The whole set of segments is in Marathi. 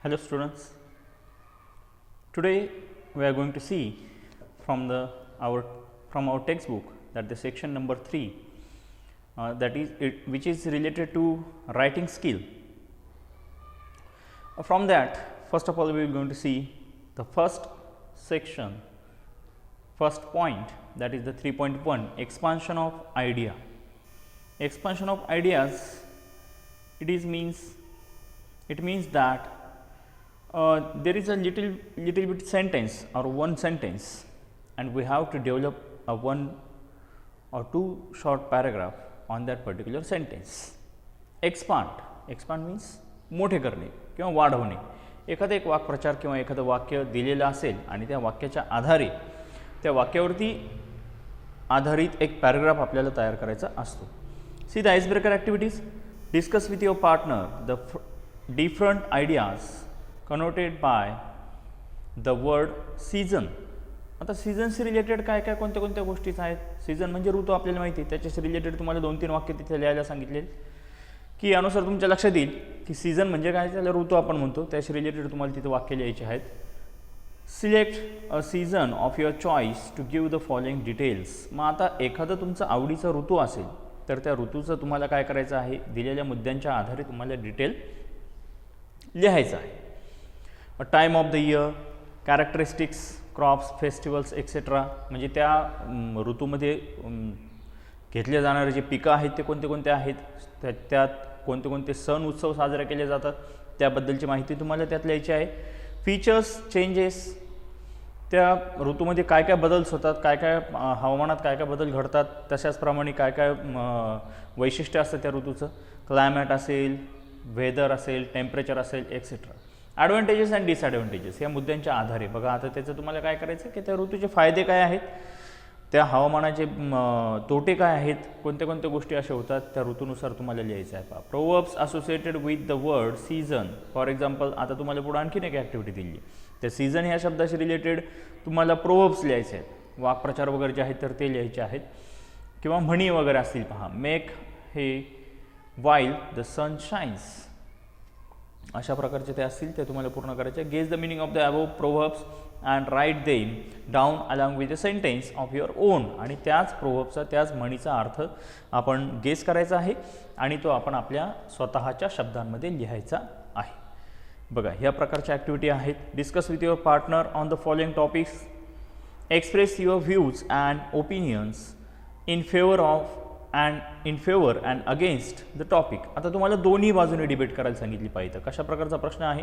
Hello students, today we are going to see from our textbook that the section number 3 which is related to writing skill. From that, first of all we are going to see the first section, first point, that is the 3.1 expansion of idea. Expansion of ideas, it means that there is a little bit sentence or one sentence, and we have to develop a one or two short paragraph on that particular sentence. Expand means मोठे करणे किंवा वाढवणे. एखादा एक वाक्प्रचार किंवा एखादं वाक्य दिलेलं असेल आणि त्या वाक्याच्या आधारे त्या वाक्यावरती आधारित एक पॅराग्राफ आपल्याला तयार करायचा असतो. See the icebreaker activities. Discuss with your partner the different ideas connoted by the word season. आता सीझनशी रिलेटेड काय काय कोणत्या गोष्टीच आहेत. सीझन म्हणजे ऋतू आपल्याला माहिती आहे, त्याच्याशी रिलेटेड तुम्हाला 2-3 वाक्य तिथे लिहायला सांगितले की यानुसार तुमच्या लक्षात येईल की सीझन म्हणजे काय, त्याला ऋतू आपण म्हणतो, त्याशी रिलेटेड तुम्हाला तिथे वाक्य लिहायचे आहेत. Select a season of your choice to give the following details. मग आता एखादा तुमचा आवडीचा ऋतू असेल तर त्या ऋतूचं तुम्हाला काय करायचं आहे, दिलेल्या मुद्द्यांच्या आधारे तुम्हाला डिटेल लिहायचं आहे. Time of the year, characteristics, crops, festivals etcetera, म्हणजे त्या ऋतूमध्ये घेतले जाणारे जे पिकं आहेत ते कोणते आहेत, त्यात कोणते सण उत्सव साजरे केले जातात त्याबद्दलची माहिती तुम्हाला त्यात लिहायची आहे. फीचर्स, चेंजेस, त्या ऋतूमध्ये काय काय बदल होतात, काय काय हवामानात काय काय बदल घडतात, तशाचप्रमाणे काय काय वैशिष्ट्य असतं त्या ऋतूचं. क्लायमेट असेल, वेदर असेल, टेम्परेचर असेल एक्सेट्रा. ॲडव्हान्टेजेस अँड डिसॲडव्हान्टेजेस या मुद्द्यांच्या आधारे बघा आता त्याचं तुम्हाला काय करायचं की त्या ऋतूचे फायदे काय आहेत, त्या हवामानाचे तोटे काय आहेत, कोणत्या गोष्टी अशा होतात त्या ऋतूनुसार तुम्हाला लिहायचं आहे. पहा, proverbs associated with the word season. For example आता तुम्हाला पुढे आणखीन एक ॲक्टिव्हिटी दिली, त्या सीझन ह्या शब्दाशी रिलेटेड तुम्हाला प्रोवर्ब्स लिहायचे आहेत, वाक्प्रचार वगैरे जे आहेत तर ते लिहायचे आहेत, किंवा म्हणी वगैरे असतील. पहा, मेक हे वाईल द सन शाईन्स, अशा प्रकारचे ते असतील ते तुम्हाला पूर्ण करायचे. Guess the meaning of the above proverbs and write them down along with the sentence of your own. आणि त्याच प्रोव्हर्ब्सचा, त्याच म्हणीचा अर्थ आपण गेस करायचा आहे आणि तो आपण आपल्या स्वतःच्या शब्दांमध्ये लिहायचा आहे. बघा, ह्या प्रकारच्या ॲक्टिव्हिटी आहेत. Discuss with your partner on the following topics. Express your views and opinions in favour and against the topic. आता तुम्हाला दोन्ही बाजूने डिबेट करायला सांगितली पाहिजे. कशा प्रकारचा प्रश्न आहे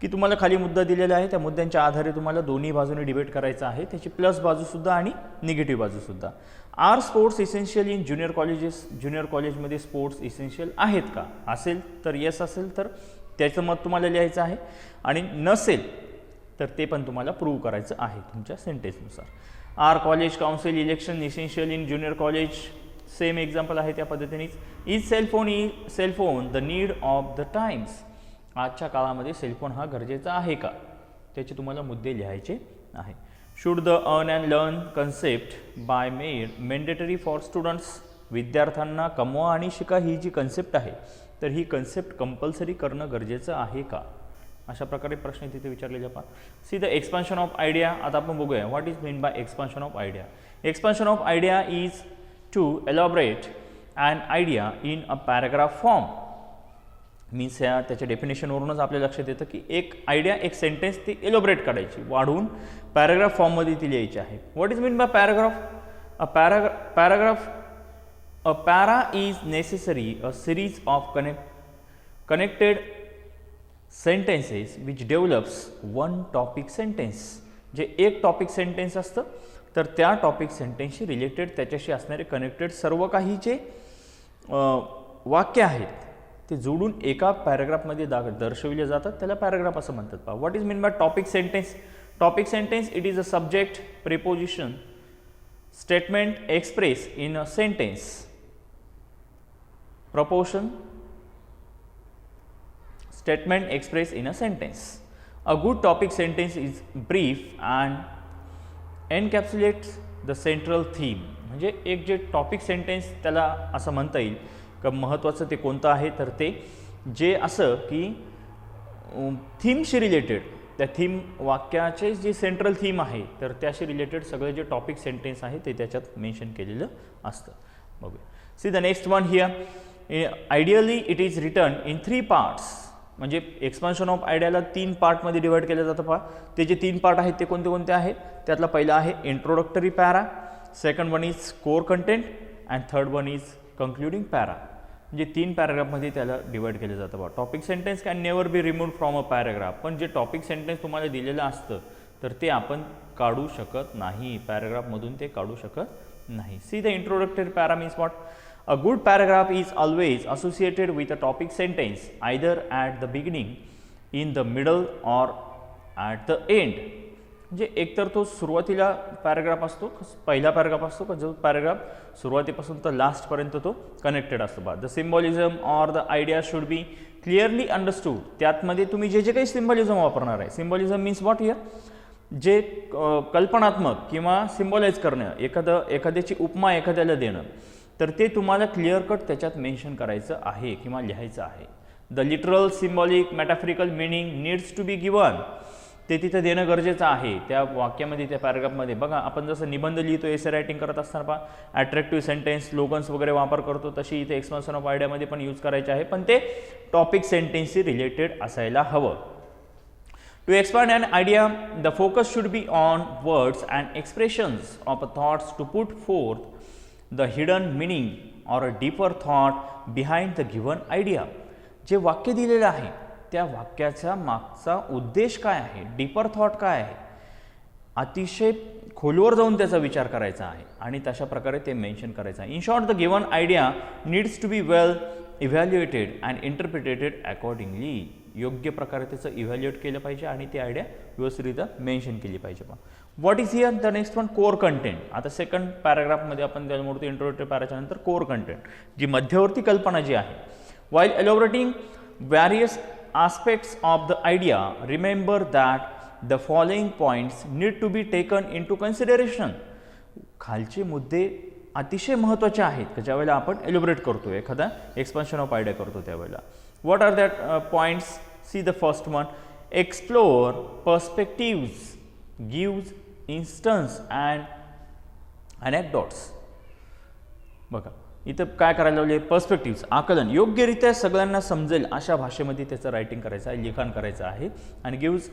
की तुम्हाला खाली मुद्दा दिलेला आहे, त्या मुद्द्यांच्या आधारे तुम्हाला दोन्ही बाजूने डिबेट करायचं आहे, त्याची प्लस बाजूसुद्धा आणि निगेटिव्ह बाजूसुद्धा. Are sports essential in junior colleges. Junior कॉलेजमध्ये स्पोर्ट्स इसेन्शियल आहेत का, असेल तर येस असेल तर त्याचं मत तुम्हाला लिहायचं आहे, आणि नसेल तर ते पण तुम्हाला प्रूव्ह करायचं आहे तुमच्या सेंटेन्सनुसार. Are college council election essential in junior college. Same example आहे त्या पद्धतीनेच. Is cellphone the need of the times. आजच्या काळामध्ये सेलफोन हा गरजेचा आहे का, त्याचे तुम्हाला मुद्दे लिहायचे आहे. Should the earn and learn concept by made mandatory for students. विद्यार्थ्यांना कमवा आणि शिका ही जी कन्सेप्ट आहे तर ही कन्सेप्ट कंपल्सरी करणं गरजेचं आहे का, अशा प्रकारे प्रश्न तिथे विचारले जातात. See the expansion of idea. आता आपण बघूया what is mean bye expansion of idea. Expansion of idea is to elaborate an idea in a paragraph form. Means त्याच्या डेफिनेशनवरूनच आपल्या लक्षात येतं की एक आयडिया, एक सेंटेन्स ती एलोबरेट करायची, वाढवून पॅराग्राफ फॉर्ममध्ये ती लिहायची आहे. What is mean bye paragraph. A para is necessary a series of connected sentences which develops one topic sentence. जे एक टॉपिक सेंटेन्स असतं तर त्या टॉपिक सेंटेन्सशी रिलेटेड त्याच्याशी असणारे कनेक्टेड सर्व काही जे वाक्य आहेत ते जोडून एका पॅराग्राफमध्ये दर्शविले जातात, त्याला पॅराग्राफ असं म्हणतात. पहा, what is mean by topic sentence. Topic sentence it is a subject, preposition, statement express in a sentence, proportion, statement express in a sentence. A good topic sentence is brief and encapsulates the central theme. म्हणजे एक जे टॉपिक सेंटेन्स त्याला असं म्हणता येईल का महत्त्वाचं ते कोणतं आहे तर ते जे असं की थीमशी रिलेटेड, त्या थीम वाक्याचे जे सेंट्रल थीम आहे तर त्याशी रिलेटेड सगळे जे टॉपिक सेंटेन्स आहे ते त्याच्यात मेन्शन केलेलं असतं. बघूया. See the next one here, ideally it is written in 3 parts. म्हणजे एक्सपान्शन ऑफ आयडियाला 3 पार्टमध्ये डिवाइड केलं जातं. पहा ते जे 3 पार्ट आहेत ते कोणते कोणते आहेत. त्यातला पहिला आहे introductory para, second one is core content and third one is concluding para. म्हणजे 3 पॅराग्राफमध्ये त्याला डिवाइड केलं जातं. बघा topic sentence can never be removed from a paragraph. पण जे टॉपिक सेंटेन्स तुम्हाला दिलेलं असतं तर ते आपण काढू शकत नाही, पॅराग्राफमधून ते काढू शकत नाही. See the introductory para means what. A good paragraph is always associated with a topic sentence either at the beginning, in the middle or at the end. म्हणजे एकतर तो सुरुवातीला पॅराग्राफ असतो, पहिला पॅराग्राफ असतो का जो पॅराग्राफ सुरुवातीपासून तर लास्टपर्यंत तो कनेक्टेड असतो. बा the symbolism or the idea should be clearly understood. त्यातमध्ये तुम्ही जे जे काही सिम्बॉलिझम वापरणार आहे, सिम्बॉलिझम मीन्स व्हॉट हियर, जे कल्पनात्मक किंवा सिम्बॉलाइज करणं, एखाद्याची उपमा एखाद्याला देणं, तर ते तुम्हाला क्लिअर कट त्याच्यात मेन्शन करायचं आहे किंवा लिहायचं आहे. The literal symbolic metaphorical meaning needs to be given. ते तिथं देणं गरजेचं आहे त्या वाक्यामध्ये, त्या पॅराग्राफमध्ये. बघा आपण जसं निबंध लिहितो, एसे रायटिंग करत असताना पहा अट्रॅक्टिव्ह सेंटेन्स, स्लोगन्स वगैरे वापर करतो, तशी इथे एक्सपान्शन ऑफ आयडियामध्ये पण यूज करायचे आहे, पण ते टॉपिक सेंटेन्सशी रिलेटेड असायला हवं. To expand an idea, the focus should be on words and expressions of thoughts to put forth the hidden meaning or a deeper thought behind the given idea. जे वाक्य दिलेलं आहे त्या वाक्याचा मागचा उद्देश काय आहे, डीपर थॉट काय आहे, अतिशय खोलवर जाऊन त्याचा विचार करायचा आहे आणि तशा प्रकारे ते मेन्शन करायचं आहे. In short the given idea needs to be well evaluated and interpreted accordingly. योग्य प्रकारे त्याचं इव्हॅल्युएट केलं पाहिजे आणि ती आयडिया व्यवस्थितरित्या मेन्शन केली पाहिजे. What is here the next one, core content. आता सेकंड पॅराग्राफमध्ये आपण त्याला म्हणतो इंट्रोडक्टरी पॅराच्या नंतर कोर कंटेंट, जी मध्यवर्ती कल्पना जी आहे. While elaborating various aspects of the idea, remember that the following points need to be taken into consideration. खालचे मुद्दे अतिशय महत्त्वाचे आहेत की ज्यावेळेला आपण एलॉबरेट करतो, एखादा एक्सपान्शन ऑफ आयडिया करतो त्यावेळेला. What are that points? See the first one, explore perspectives, gives instance and anecdotes. बघा इथं काय करायला लावले, पर्स्पेक्टिव्स, आकलन, योग्यरित्या सगळ्यांना समजेल अशा भाषेमध्ये त्याचं रायटिंग करायचं आहे, लिखाण करायचं आहे. आणि गिव्स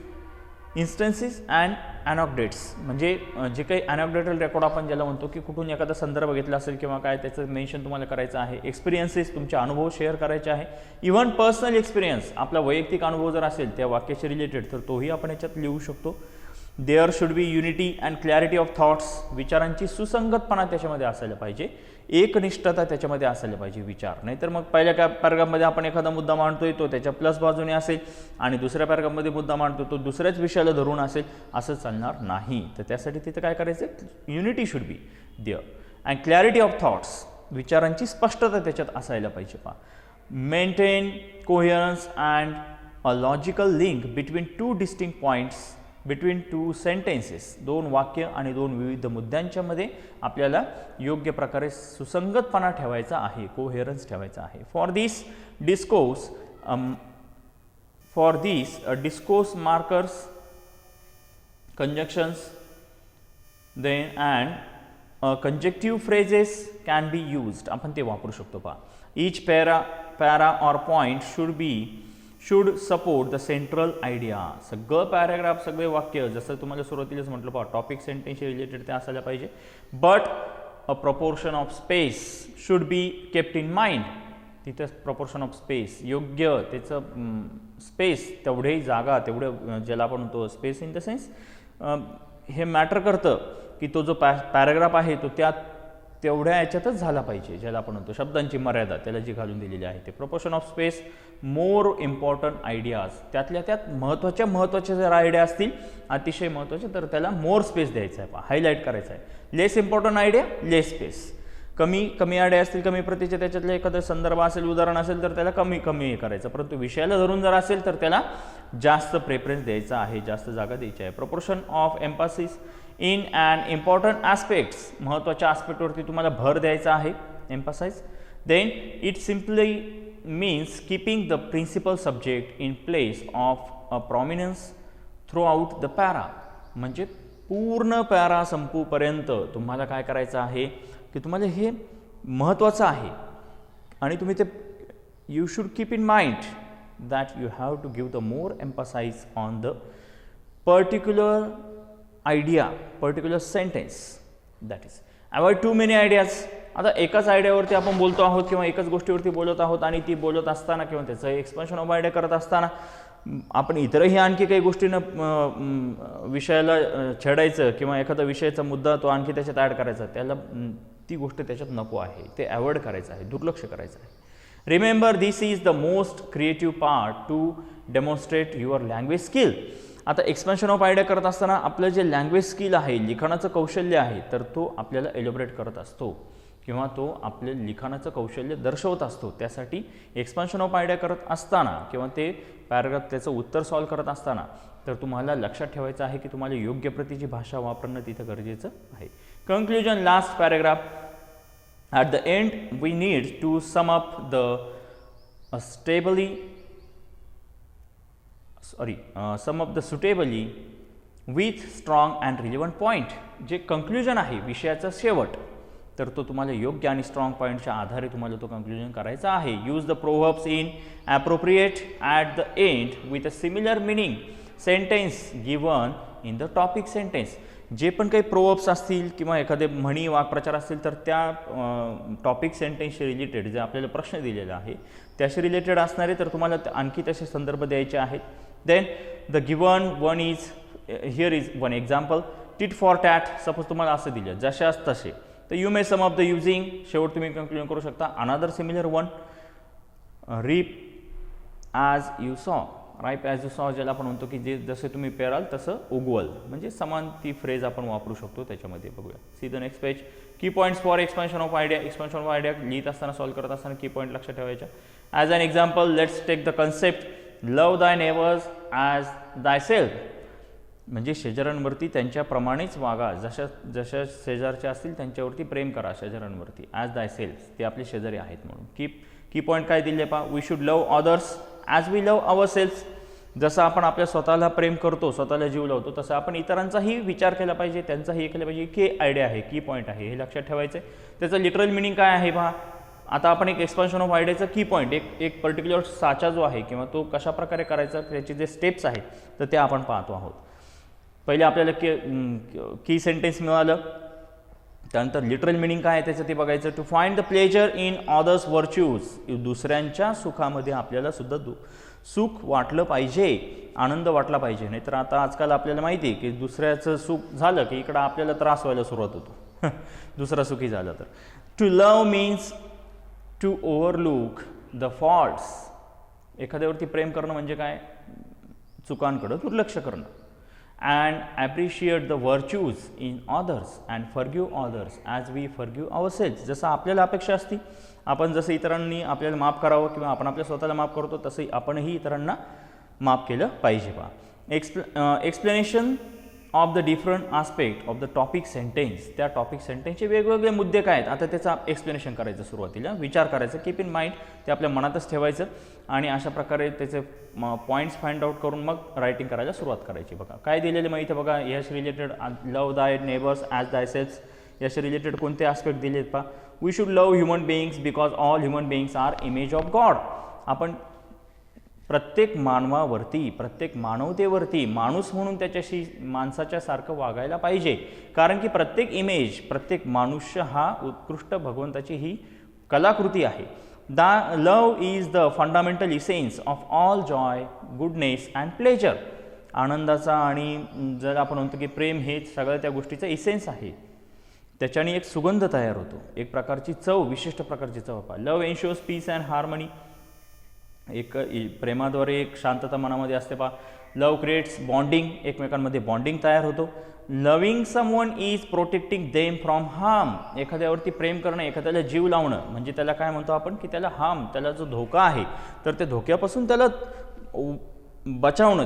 इन्स्टन्सेस अँड अनॉक्डेट्स, म्हणजे जे काही अनॉक्डेटल रेकॉर्ड आपण ज्याला म्हणतो की कुठून एखादा संदर्भ घेतला असेल किंवा काय त्याचं मेन्शन तुम्हाला करायचं आहे. एक्सपिरियन्सेस, तुमचे अनुभव शेअर करायचे आहे. इव्हन पर्सनल एक्सपिरियन्स, आपला वैयक्तिक अनुभव जर असेल त्या वाक्याशी रिलेटेड तर तोही आपण याच्यात लिहू शकतो. There should be unity and clarity of thoughts, विचारांची सुसंगतपणा त्याच्यामध्ये असायला पाहिजे, एकनिष्ठता त्याच्यामध्ये असायला पाहिजे विचार. नाहीतर मग पहिल्या पॅराग्राफमध्ये आपण एखादा मुद्दा मांडतोय तो त्याच्या प्लस बाजूने असेल आणि दुसऱ्या पॅराग्राफमध्ये मुद्दा मांडतो तो दुसऱ्याच विषयाला धरून असेल, असं चालणार नाही. तर त्यासाठी तिथं काय करायचं, unity should be there and clarity of thoughts, विचारांची स्पष्टता त्याच्यात असायला पाहिजे. पहा maintain coherence and a logical link between 2 distinct points, between 2 sentences, 2 वाक्य आणि 2 विविध मुद्द्यांच्या मध्ये आपल्याला योग्य प्रकारे सुसंगतपणा ठेवायचा आहे, कोहेरन्स ठेवायचा आहे. For this discourse markers, conjunctions, then and conjunctive phrases can be used. आपण ते वापरू शकतो. पहा each para or point should support the central idea. सगळं पॅराग्राफ, सगळे वाक्य जसं तुम्हाला सुरुवातीलाच म्हटलं पहा टॉपिक सेंटेन्सशी रिलेटेड ते असायला पाहिजे. But a proportion of space should be kept in mind. तिथं प्रपोर्शन ऑफ स्पेस, योग्य त्याचं स्पेस, तेवढे जागा, तेवढं ज्याला आपण म्हणतो स्पेस इन द सेन्स, हे मॅटर करतं की तो जो पॅराग्राफ आहे तो त्या तेवढ्या याच्यातच झाला पाहिजे, ज्याला आपण म्हणतो शब्दांची मर्यादा त्याला जी घालून दिलेली आहे. ते proportion of space, more important ideas, त्यातल्या त्यात महत्त्वाच्या जर आयडिया असतील अतिशय महत्त्वाचे तर त्याला मोर स्पेस द्यायचा आहे, हायलाईट करायचा आहे. लेस इम्पॉर्टंट आयडिया लेस स्पेस, कमी आयडिया असतील, कमी प्रतीचे त्याच्यातलं एखादा संदर्भ असेल, उदाहरण असेल तर त्याला कमी हे करायचं. परंतु विषयाला धरून जर असेल तर त्याला जास्त प्रेफरन्स द्यायचा आहे, जास्त जागा द्यायची आहे. Proportion of emphasis in and important aspects, महत्त्वाच्या ॲस्पेक्टवरती तुम्हाला भर द्यायचा आहे, emphasize. Then it simply means keeping the principal subject in place of a prominence throughout the para. म्हणजे पूर्ण पॅरा संपूपर्यंत तुम्हाला काय करायचं आहे की तुम्हाला हे महत्त्वाचं आहे आणि तुम्ही ते you should keep in mind that you have to give the more emphasize on the particular idea, particular sentence. That is avoid too many ideas. आता एकाच आयडियावरती आपण बोलतो आहोत किंवा एकाच गोष्टीवरती बोलत आहोत आणि ती बोलत असताना किंवा त्याचं एक्सपान्शन ऑफ आयडिया करत असताना आपण इतरही आणखी काही गोष्टीनं विषयाला छेडायचं किंवा एखादा विषयाचा मुद्दा तो आणखी त्याच्यात ॲड करायचा, त्याला ती गोष्ट त्याच्यात नको आहे, ते अवॉइड करायचं आहे, दुर्लक्ष करायचं आहे. Remember this is the most creative part two demonstrate your language skill. आता एक्सपान्शन ऑफ आयडिया करत असताना आपलं जे लँग्वेज स्किल आहे, लिखाणाचं कौशल्य आहे, तर तो आपल्याला एलोबरेट करत असतो किंवा तो आपले लिखाणाचं कौशल्य दर्शवत असतो. त्यासाठी एक्सपान्शन ऑफ आयडिया करत असताना किंवा ते पॅराग्राफ त्याचं उत्तर सॉल्व करत असताना तर तुम्हाला लक्षात ठेवायचं आहे की तुम्हाला योग्य प्रतीची भाषा वापरणं तिथं गरजेचं आहे. Conclusion, last paragraph. At the end we need to sum up the suitably with strong and relevant point. जे कंक्लुजन आहे विषयाचा शेवट, तर तो तुम्हाला योग्य आणि स्ट्रॉंग पॉईंटच्या आधारे तुम्हाला तो कंक्लुजन करायचा आहे. Use the proverbs in appropriate at the end with a similar meaning sentence given in the topic sentence. जे पण काही प्रोव्हर्ब्स असतील किंवा एखादे म्हणी वाक्प्रचार असतील तर त्या टॉपिक सेंटेन्सशी रिलेटेड जे आपल्याला प्रश्न दिलेला आहे त्याशी रिलेटेड असणारे तर तुम्हाला आणखी तसे संदर्भ द्यायचे आहेत. Then the given one is here is one example. Tit for tat. Suppose तुम्हाला असं दिलं जशास तसे, तर you may sum of the using, शेवट तुम्ही कंक्लूजन करू शकता. Another similar one, reap as you sow. Ripe as you sow ज्याला आपण म्हणतो की जे जसे तुम्ही पेराल तसं उगवल, म्हणजे समान ती फ्रेज आपण वापरू शकतो त्याच्यामध्ये. बघूया. See the next page. Key points for expansion of idea. Expansion of idea लिहित असताना सॉल्व करत असताना की पॉईंट लक्षात ठेवायच्या. As an example let's take the concept love thy neighbours as thy self. म्हणजे शेजाऱ्यांवरती त्यांच्याप्रमाणेच वागा, जशा शेजारच्या असतील त्यांच्यावरती प्रेम करा शेजाऱ्यांवरती. ॲज दाय सेल्फ, ते आपले शेजारी आहेत म्हणून. की पॉईंट काय दिले पहा. We should love others as we love our self. जसं आपण आपल्या स्वतःला प्रेम करतो, स्वतःला जीव लावतो, तसं आपण इतरांचाही विचार केला पाहिजे, त्यांचाही हे केलं पाहिजे. की आयडिया आहे, की पॉईंट आहे, हे लक्षात ठेवायचं आहे. त्याचं लिटरल मिनिंग काय आहे पहा. आता आपण एक एक्सपान्शन ऑफ आयडियाचं की पॉईंट, एक पर्टिक्युलर साचा जो आहे किंवा तो कशा प्रकारे करायचा त्याचे जे स्टेप्स आहेत तर ते आपण पाहतो आहोत. पहिले आपल्याला की सेंटेन्स मिळालं, त्यानंतर लिटरल मिनिंग काय आहे त्याचं ते बघायचं. To find the pleasure in others virtues. दुसऱ्यांच्या सुखामध्ये आपल्याला सुद्धा सुख वाटलं पाहिजे, आनंद वाटला पाहिजे. नाहीतर आता आजकाल आपल्याला माहिती आहे की दुसऱ्याचं सुख झालं की इकडं आपल्याला त्रास व्हायला सुरुवात होतो दुसरा सुखी झालं तर. To love means to overlook the faults. एखाद्यावरती प्रेम करणं म्हणजे काय, चुकांकडं दुर्लक्ष करणं. and appreciate the virtues in others and forgive others as we forgive ourselves. जसं आपल्याला अपेक्षा असती, आपण जसं इतरांनी आपल्याला माफ करावं किंवा आपण आपल्या स्वतःला माफ करतो तसंही आपणही इतरांना माफ केलं पाहिजे पहा. Explanation of the different aspect of the topic sentence. त्या टॉपिक सेंटेन्सचे वेगवेगळे मुद्दे काय आहेत आता त्याचा एक्सप्लेनेशन करायचं, सुरुवातीला विचार करायचं, कीप इन माइंड, ते आपल्या मनातच ठेवायचं आणि अशा प्रकारे त्याचे पॉईंट्स फाइंड आउट करून मग रायटिंग करायला सुरुवात करायची. बघा काय दिलेलं माहिती आहे बघा. याशी related love thy neighbours as thy self, याशी रिलेटेड कोणते आस्पेक्ट दिले आहेत पहा. We should love human beings because all human beings are image of God. आपण प्रत्येक मानवावरती, प्रत्येक मानवतेवरती माणूस म्हणून त्याच्याशी माणसाच्या सारखं वागायला पाहिजे, कारण की प्रत्येक इमेज, प्रत्येक मनुष्य हा उत्कृष्ट भगवंताची ही कलाकृती आहे. Love is the fundamental essence of all joy, goodness and pleasure. आनंदाचा आणि जर आपण म्हणतो की प्रेम हे सगळ्या त्या गोष्टीचा इसेन्स आहे. त्याच्याने एक सुगंध तयार होतो, एक प्रकारची चव, विशिष्ट प्रकारची चव. Love ensures peace and harmony. एक प्रेमाद्वारे एक शांतता मनामध्ये असते पहा. Love creates bonding. एकमेकांमध्ये बॉन्डिंग तयार होतो. Loving someone is protecting them from harm. एखाद्यावरती प्रेम करणं, एखाद्याला जीव लावणं म्हणजे त्याला काय म्हणतो आपण की त्याला हार्म, त्याला जो धोका आहे तर त्या धोक्यापासून त्याला बचावणं,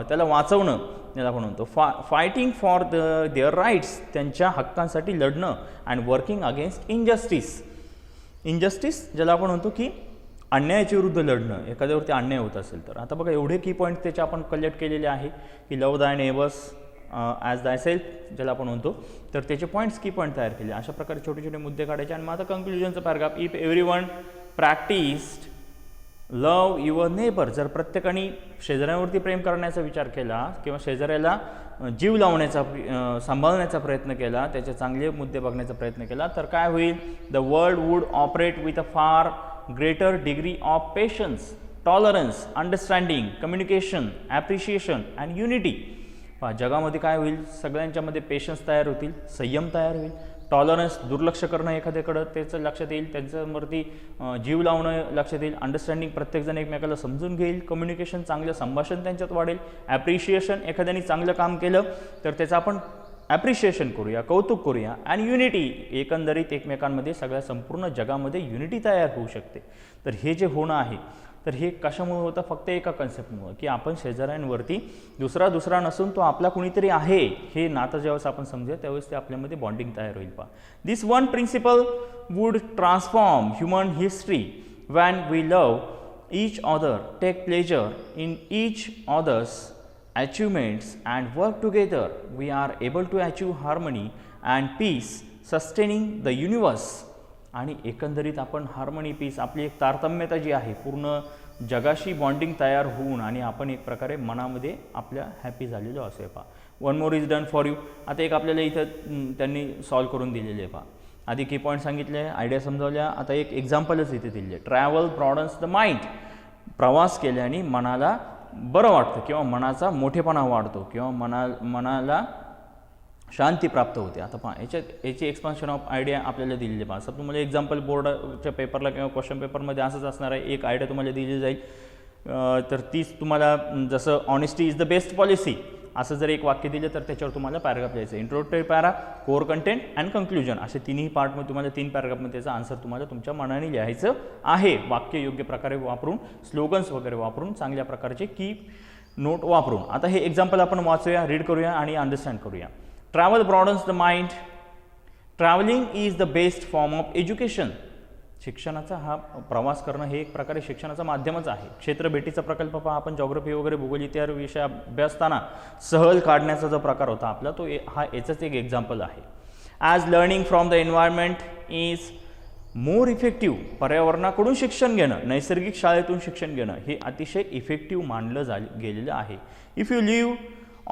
त्याला वाचवणं याला आपण म्हणतो. Fighting for their rights. त्यांच्या हक्कांसाठी लढणं. And working against injustice. Injustice ज्याला आपण म्हणतो की अन्यायाच्या विरुद्ध लढणं, एखाद्यावरती अन्याय होत असेल तर. आता बघा एवढे की पॉईंट त्याचे आपण कलेक्ट केलेले आहे की लव thy neighbours as thy self ज्याला आपण म्हणतो, तर त्याचे पॉईंट्स की पॉईंट तयार केले. अशा प्रकारे छोटे छोटे मुद्दे काढायचे. आणि मग आता कन्क्लुजनचं paragraph. If everyone practised love your neighbour, जर प्रत्येकाने शेजाऱ्यांवरती प्रेम करण्याचा विचार केला किंवा शेजाऱ्याला जीव लावण्याचा सांभाळण्याचा प्रयत्न केला, त्याचे चांगले मुद्दे बघण्याचा प्रयत्न केला, तर काय होईल? The world would operate with a far greater degree of patience, tolerance, understanding, communication, appreciation and unity. जगामध्ये काय होईल? सगळ्यांच्यामध्ये पेशन्स तयार होतील, संयम तयार होईल, टॉलरन्स दुर्लक्ष करणं एखाद्याकडं त्याचं लक्षात येईल, त्यांच्यावरती जीव लावणं लक्षात येईल, अंडरस्टँडिंग प्रत्येकजण एकमेकाला समजून घेईल, कम्युनिकेशन चांगलं संभाषण त्यांच्यात वाढेल, ॲप्रिशिएशन एखाद्याने चांगलं काम केलं तर त्याचं आपण ॲप्रिशिएशन करूया, कौतुक करूया, आणि युनिटी एकंदरीत एकमेकांमध्ये सगळ्या संपूर्ण जगामध्ये युनिटी तयार होऊ शकते. तर हे जे होणं आहे तर हे कशामुळे होतं? फक्त एका कन्सेप्टमुळं की आपण शेजाऱ्यांवरती दुसरा नसून तो आपला कुणीतरी आहे हे नातं ज्यावेळेस आपण समजूया त्यावेळेस ते आपल्यामध्ये बॉन्डिंग तयार होईल. पहा, this one principle would transform human history when we love each other, take pleasure in each other's achievements and work together, we are able to achieve harmony and peace, sustaining the universe. आणि एकंदरीत आपण हार्मनी, पीस, आपली एक तारतम्यता जी आहे पूर्ण जगाशी बॉन्डिंग तयार होऊन आणि आपण एक प्रकारे मनामध्ये आपल्या हॅपी झालेलो असे. पहा, one more is done for you. आता एक आपल्याला इथं त्यांनी सॉल्व करून दिलेले आहे. पहा, आधी की पॉईंट सांगितले, आयडिया समजावल्या, आता एक एक्झाम्पलच इथे दिले. ट्रॅव्हल ब्रॉडन्स द माइंड, प्रवास केल्याने मनाला बरं वाटतं किंवा मनाचा मोठेपणा वाढतो किंवा मनाला शांती प्राप्त होते. आता पहा याची एक्सपान्शन ऑफ आयडिया आपल्याला दिलेली. पहा, असं तुम्हाला एक्झाम्पल बोर्डच्या पेपरला किंवा क्वेश्चन पेपरमध्ये असंच असणार आहे. एक आयडिया तुम्हाला दिली जाईल, तर तीच तुम्हाला जसं honesty is the best policy असं जर एक वाक्य दिलं तर त्याच्यावर तुम्हाला पॅराग्राफ लिहायचं. Introductory para, core content and conclusion असे तिन्ही पार्टमध्ये तुम्हाला 3 पॅराग्राफमध्ये त्याचा आन्सर तुम्हाला तुमच्या मनाने लिहायचं आहे. वाक्य योग्य प्रकारे वापरून, स्लोगन्स वगैरे वापरून, चांगल्या प्रकारचे की नोट वापरून. आता हे एक्झाम्पल आपण वाचूया, रीड करूया आणि अंडरस्टँड करूया. Travel broadens the mind. Travelling is the best form of education. शिक्षणाचा हा प्रवास करणं हे एक प्रकारे शिक्षणाचं माध्यमच आहे. क्षेत्रभेटीचा प्रकल्प पहा, आपण जॉग्रफी वगैरे भूगोल इत्यादी विषय अभ्यासताना सहल काढण्याचा जो प्रकार होता आपला तो हा याचंच एक एक्झाम्पल आहे. As learning from the environment is more effective. पर्यावरणाकडून शिक्षण घेणं, नैसर्गिक शाळेतून शिक्षण घेणं हे अतिशय इफेक्टिव्ह मानलं गेलेलं आहे. If you live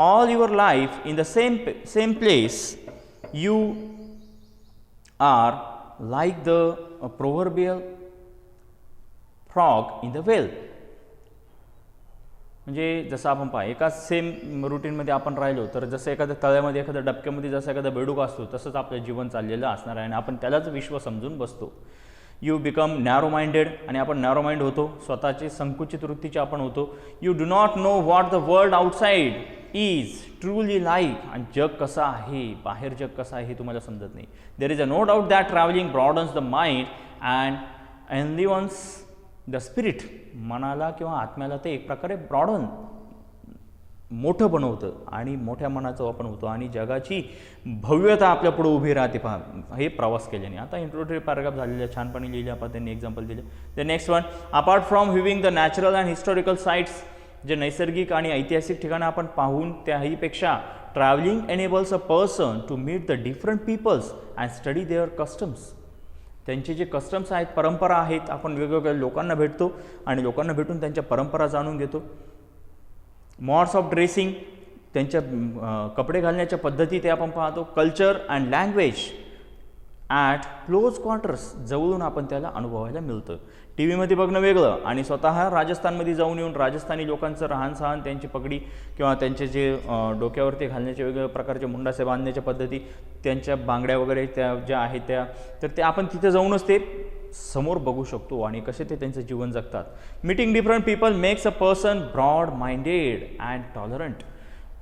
all your life in the same place, you are like the proverbial frog in the well. म्हणजे जसं आपण पहा एकाच सेम रुटीनमध्ये आपण राहिलो तर जसं एखाद्या तळ्यामध्ये, एखाद्या डबक्यामध्ये जसं एखादा बेडूक असतो तसंच आपलं जीवन चाललेलं असणार आहे आणि आपण त्यालाच विश्व समजून बसतो. यू बिकम नॅरो माइंडेड आणि आपण नॅरो माइंड होतो, स्वतःची संकुचित वृत्तीचे आपण होतो. You do not know what the world outside is truly like. आणि जग कसं आहे, बाहेर जग कसं आहे हे तुम्हाला समजत नाही. There is a no doubt that travelling broadens the mind and enlivens the spirit. मनाला किंवा आत्म्याला ते एक प्रकारे ब्रॉडन मोठं बनवतं आणि मोठ्या मनाचं आपण होतो आणि जगाची भव्यता आपल्या पुढे उभी राहते. पहा हे प्रवास केल्याने. आता इंट्रोडक्टरी पॅराग्राफ झालेले छानपणे लिहिले आपण, त्यांनी एक्झाम्पल दिले. The next one, apart from viewing the natural and historical sites. जे नैसर्गिक आणि ऐतिहासिक ठिकाणं आपण पाहून त्याहीपेक्षा travelling enables a person to meet the different peoples and study their customs. त्यांचे जे कस्टम्स आहेत, परंपरा आहेत, आपण वेगवेगळ्या लोकांना भेटतो आणि लोकांना भेटून त्यांच्या परंपरा जाणून घेतो. मॉड्स ऑफ ड्रेसिंग, त्यांच्या कपडे घालण्याच्या पद्धती ते आपण पाहतो. Culture and language at close quarters, जवळून आपण त्याला अनुभवायला मिळतं. टी व्हीमध्ये बघणं वेगळं आणि स्वतः राजस्थानमध्ये जाऊन येऊन राजस्थानी लोकांचं राहणसहान, त्यांची पगडी किंवा त्यांचे जे डोक्यावरती घालण्याचे वेगवेगळ्या प्रकारचे मुंडासे बांधण्याच्या पद्धती, त्यांच्या बांगड्या वगैरे त्या ज्या आहेत त्या, तर ते आपण तिथे जाऊनच ते समोर बघू शकतो आणि कसे ते त्यांचं जीवन जगतात. Meeting different people makes a person broad minded and tolerant.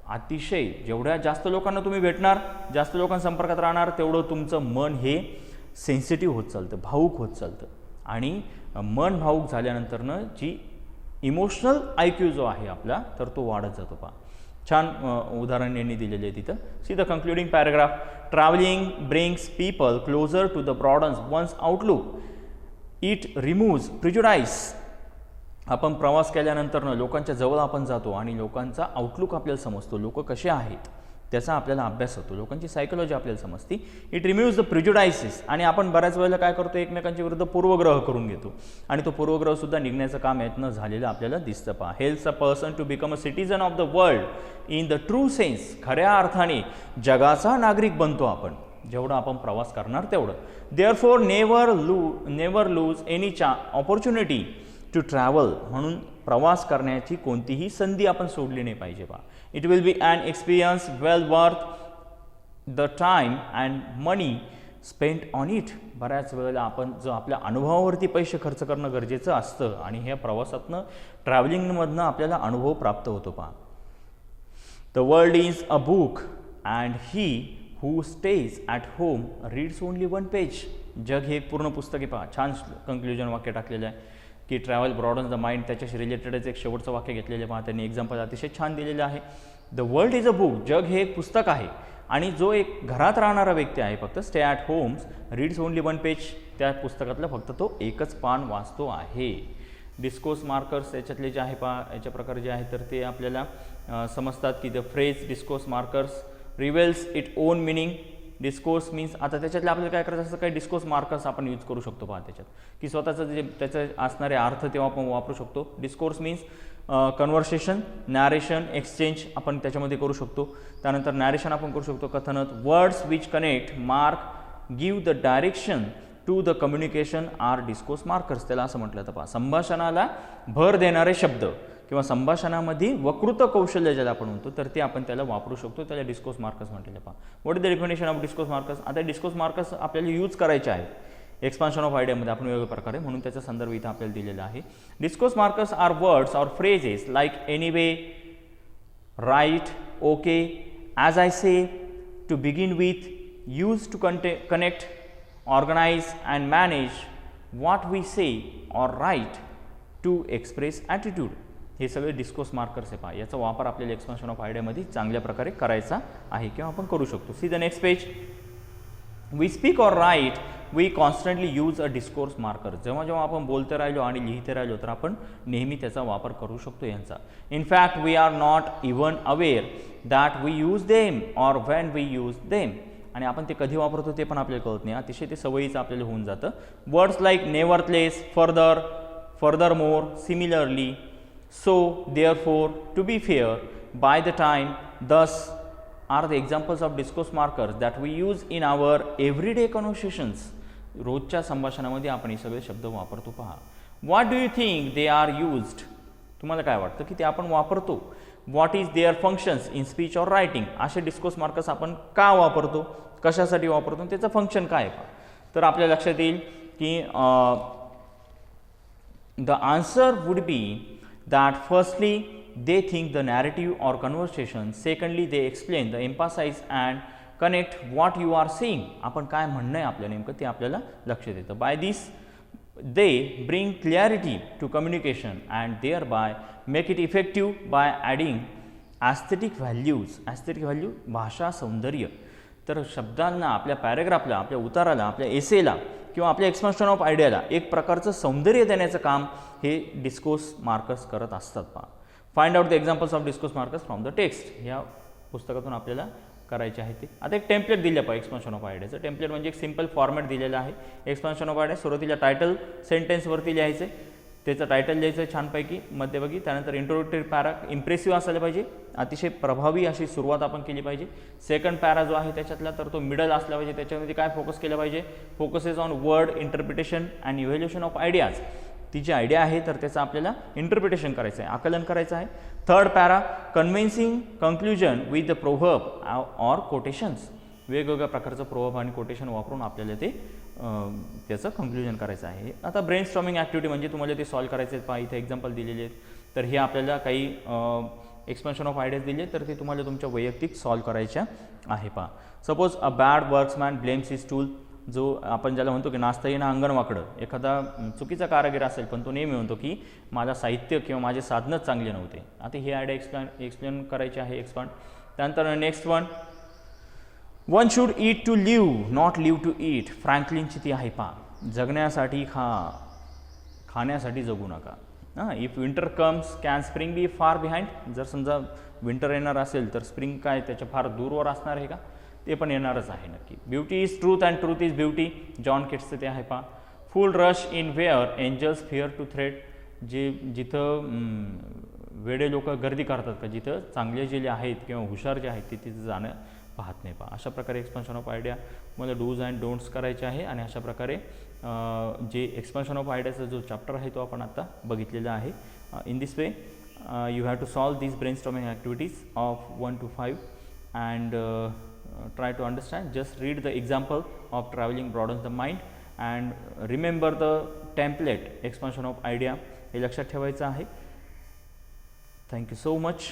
अतिशय जेवढ्या जास्त लोकांना तुम्ही भेटणार, जास्त लोकांच्या संपर्कात राहणार, तेवढं तुमचं मन हे सेन्सिटिव्ह होत चालतं, भावूक होत चालतं. आणि मन भावूक झाल्यानंतरनं जी इमोशनल IQ जो आहे आपला तर तो वाढत जातो. पहा छान उदाहरण यांनी दिलेले आहे तिथं. See the concluding paragraph. Travelling brings people closer to the broadens one's outlook it removes prejudice. आपण प्रवास केल्यानंतर लोकांच्या जवळ आपण जातो आणि लोकांचा आउटलुक आपल्याला समजतो, लोक कसे आहेत त्याचा आपल्याला अभ्यास होतो, लोकांची सायकोलॉजी आपल्याला समजते. It removes the prejudices. आणि आपण बऱ्याच वेळेला काय करतो, एकमेकांच्या विरुद्ध पूर्वग्रह करून घेतो आणि तो पूर्वग्रहसुद्धा निघण्याचं काम यातनं झालेलं आपल्याला दिसतं. पहा, helps a person to become a citizen of the world in the true sense. खऱ्या अर्थाने जगाचा नागरिक बनतो आपण जेवढा आपण प्रवास करणार तेवढं. Therefore never lose any opportunity to travel. म्हणून प्रवास करण्याची कोणतीही संधी आपण सोडली नाही पाहिजे. पहा, it will be an experience well worth the time and money spent on it. बऱ्याच वेळेला आपण जो आपल्या अनुभवावरती पैसे खर्च करणं गरजेचं असतं आणि ह्या प्रवासातनं ट्रॅव्हलिंगमधनं आपल्याला अनुभव प्राप्त होतो. पहा, the world is a book and he who stage at home reads only one page. जग हे एक पूर्ण पुस्तक आहे. पहा, छान कन्क्ल्युजन वाक्य टाकलेलं आहे की ट्रॅव्हल ब्रॉडन्स द माइंड. त्याच्याशी रिलेटेडच एक शेवटचं वाक्य घेतलेलं आहे. पहा, त्यांनी एक्झाम्पल अतिशय छान दिलेलं आहे. The world is a book. जग हे एक पुस्तक आहे आणि जो एक घरात राहणारा व्यक्ती आहे फक्त stay at homes reads only one page. त्या पुस्तकातलं फक्त तो एकच पान वाचतो आहे. डिस्कोर्स मार्कर्स याच्यातले जे आहे पहा, याच्या प्रकारे जे आहे तर ते आपल्याला समजतात की the phrase discourse markers reveals it own meaning. Discourse means आता त्याच्यातले आपल्याला काय करायचं असं काही डिस्कोर्स मार्कर्स आपण यूज करू शकतो. पहा, त्याच्यात की स्वतःचं जे त्याचे असणारे अर्थ तेव्हा आपण वापरू शकतो. Discourse means conversation, narration, exchange आपण त्याच्यामध्ये करू शकतो. त्यानंतर नॅरेशन आपण करू शकतो, कथनत. Words which connect, mark, give the direction to the communication are discourse markers. त्याला असं म्हटलं तर पहा, संभाषणाला भर देणारे शब्द किंवा संभाषणामध्ये वक्तृत्व कौशल्य ज्याला आपण म्हणतो तर ते आपण त्याला वापरू शकतो, त्याला डिस्कोर्स मार्कर्स म्हटलेलं. पहा, what is the definition of discourse markers. आता डिस्कोर्स मार्कर्स आपल्याला यूज करायचे आहेत एक्सपान्शन ऑफ आयडियामध्ये आपण वेगवेगळ्या प्रकारे, म्हणून त्याचा संदर्भ इथं आपल्याला दिलेला आहे. Discourse markers are words or phrases like anyway, right, okay, as I say, to begin with, use to connect, organise and manage what we say or write, to express attitude. हे सगळे डिस्कोर्स मार्कर्स आहे. पहा, याचा वापर आपल्याला एक्सपान्शन ऑफ आयडियामध्ये चांगल्या प्रकारे करायचा आहे किंवा आपण करू शकतो. See the next page. We speak or write we constantly use a discourse marker. जेव्हा जेव्हा आपण बोलते राहिलो आणि लिहिते राहिलो तर आपण नेहमी त्याचा वापर करू शकतो यांचा. In fact we are not even aware that we use them or when we use them. आणि आपण ते कधी वापरतो ते पण आपल्याला कळत नाही. अतिशय ते सवयीचं आपल्याला होऊन जातं. Words like nevertheless, further, furthermore, similarly, so, therefore, to be fair, by the time, thus are the examples of discourse markers that we use in our everyday conversations. रोजच्या संभाषणामध्ये आपण हे सगळे शब्द वापरतो. पहा, what do you think they are used. तुम्हाला काय वाटतं की ते आपण वापरतो. what is their functions in speech or writing. असे डिस्कोर्स मार्कर्स आपण का वापरतो, कशासाठी वापरतो, त्याचं फंक्शन काय आहे. तर आपल्या लक्षात येईल की the answer would be that firstly they think the narrative or conversation, secondly they explain, the emphasize and connect what you are saying. आपण काय म्हणणं आहे आपलं नेमकं ते आपल्याला लक्षात येतं. by this they bring clarity to communication and thereby make it effective by adding aesthetic values. aesthetic value भाषा सौंदर्य. तर शब्दांना, आपल्या पॅरेग्राफला, आपल्या उताराला, आपल्या एसेला किंवा आपल्या एक्सपान्शन ऑफ आयडियाला एक प्रकारचं सौंदर्य देण्याचं काम हे डिस्कोर्स मार्कर्स करत असतात. पहा, find out the examples of discourse markers from the text. या पुस्तकातून आपल्याला करायचे आहे ते. आता एक टेम्पलेट दिलं पहा एक्सपान्शन ऑफ आयडियाचं. टेम्पलेट म्हणजे एक सिम्पल फॉर्मॅट दिलेला आहे. एक्सपान्शन ऑफ आयडिया सुरुवातीला टायटल सेंटेन्सवरती लिहायचं, त्याचं टायटल लिहायचं छानपैकी मध्यभागी. त्यानंतर इंट्रोडक्टरी पॅरा इम्प्रेसिव्ह असायला पाहिजे, अतिशय प्रभावी अशी सुरुवात आपण केली पाहिजे. सेकंड पॅरा जो आहे त्याच्यातला तर तो मिडल असला पाहिजे. त्याच्यामध्ये काय फोकस केलं पाहिजे, focuses on word interpretation and evaluation of ideas. ती जी आयडिया आहे तर त्याचं आपल्याला इंटरप्रिटेशन करायचं आहे, आकलन करायचं आहे. Third para convincing conclusion with the proverb or quotations. वेगवेगळ्या प्रकारचं प्रोव्हर्ब आणि कोटेशन वापरून आपल्याला ते त्याचं कन्क्ल्युजन करायचं आहे. आता ब्रेनस्टॉर्मिंग ॲक्टिव्हिटी म्हणजे तुम्हाला ते सॉल्व करायचे आहेत. पहा, इथे एक्झाम्पल दिलेले आहेत. तर हे आपल्याला काही एक्सपान्शन ऑफ आयडियाज दिले तर ते तुम्हाला तुमच्या वैयक्तिक सॉल्व करायच्या आहे. पहा, suppose a bad workman blames his tool. जो आपण ज्याला म्हणतो की नाचता येणं अंगण वाकडं. एखादा चुकीचा कारागीर असेल पण तो नेहमी म्हणतो की माझा साहित्य किंवा माझे साधनच चांगले नव्हते. आता ही आयडिया एक्सप्लेन करायची आहे, एक्सपांड. त्यानंतर next one should eat to live, not live to eat. फ्रँकलिनची ती आहे. पहा, जगण्यासाठी खा खाण्यासाठी जगू नका. If winter comes can spring be far behind. जर समजा विंटर येणार असेल तर स्प्रिंग काय त्याच्या फार दूरवर असणार आहे का? ते पण येणारच आहे नक्की. Beauty is truth and truth is beauty. John केट्सचं ते आहे पहा. Fools rush in where angels fear to tread. जे जिथं वेडे लोक गर्दी करतात का, जिथं चांगले जे आहेत किंवा हुशार जे आहेत ते तिथं जाणं पाहत नाही पहा. अशा प्रकारे एक्सपान्शन ऑफ आयडिया मला डूज अँड डोंट्स करायचे आहे. आणि अशा प्रकारे जे एक्सपान्शन ऑफ आयडियाचा जो चॅप्टर आहे तो आपण आता बघितलेला आहे. In this way you have to solve these brainstorming activities of 1 to 5 and try to understand. Just read the example of traveling broadens the mind and remember the template expansion of idea. हे लक्षात ठेवायचं आहे. Thank you so much.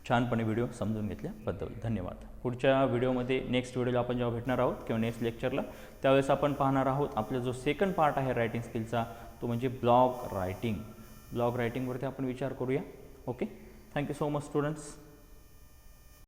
छानपणे व्हिडिओ समजून घेतल्याबद्दल धन्यवाद. पुढच्या व्हिडिओमध्ये नेक्स्ट व्हिडिओला आपण जेव्हा भेटणार आहोत किंवा नेक्स्ट लेक्चरला त्यावेळेस आपण पाहणार आहोत आपला जो सेकंड पार्ट आहे रायटिंग स्किलचा तो म्हणजे ब्लॉग रायटिंग. ब्लॉग रायटिंगवरती आपण विचार करूया. Okay. Thank you so much students.